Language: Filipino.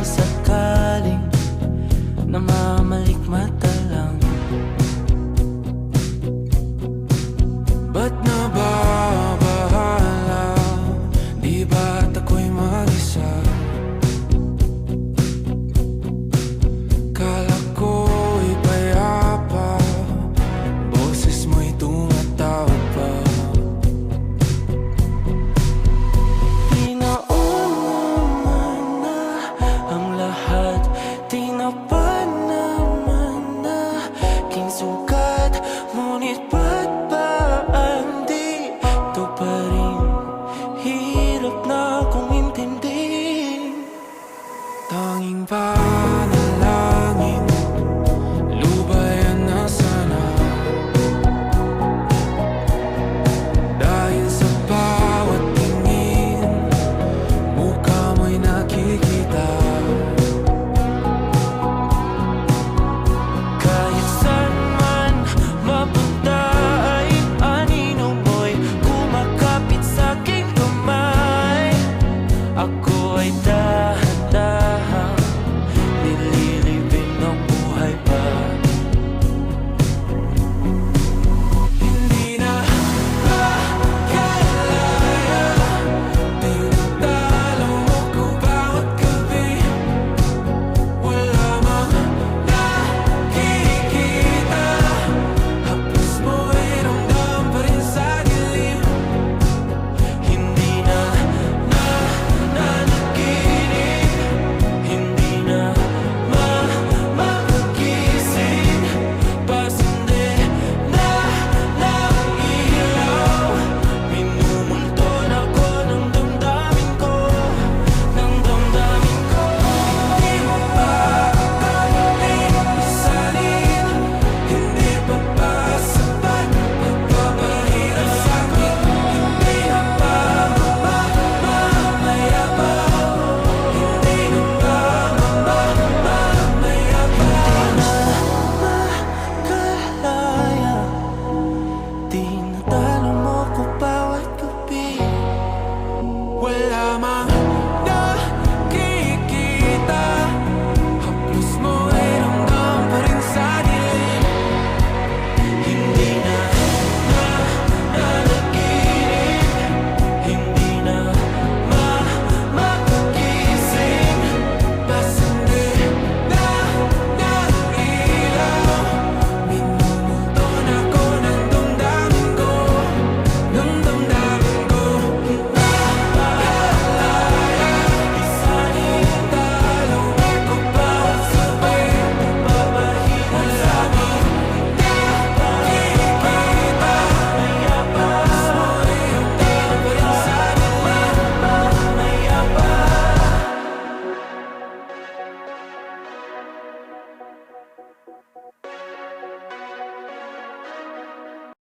sakaling namamalikmata lang. Ba't nababahala? Di ba't ako'y mag-isa? Kala ko'y payapa, boses mo'y tumatawag pa. Tinaon naman na ang lahat, tinapan naman na kinsukat. Ngunit ba't ba andito pa rin? Hirap na akong intindihin. Tanging panalangin, lubayan na sana. Dahil sa bawat tingin, mukha mo'y nakikita. Kahit saan man mapunta ay anino mo'y kumakapit sa'king kamay. Ako ay dahan-dahang nililibing ng buhay pa. Hindi na makalaya, tinatalo mo ko bawat gabi. Wala mang nakikita, hapos mo'y ramdam pa rin sa dilim. Hindi na nanaginip, hindi na makagising. Pasindi na ng ilaw, minumulton ako ng damdamin ko, ng damdamin ko. Di mo ba akalain masalin? Hindi pa ba sapat nagpapahirap sa'kin? Hindi na ba mamaya pa? Hindi na ba mamaya pa? Makalaya, tinatalo mo ko bawat gabi. Wala mang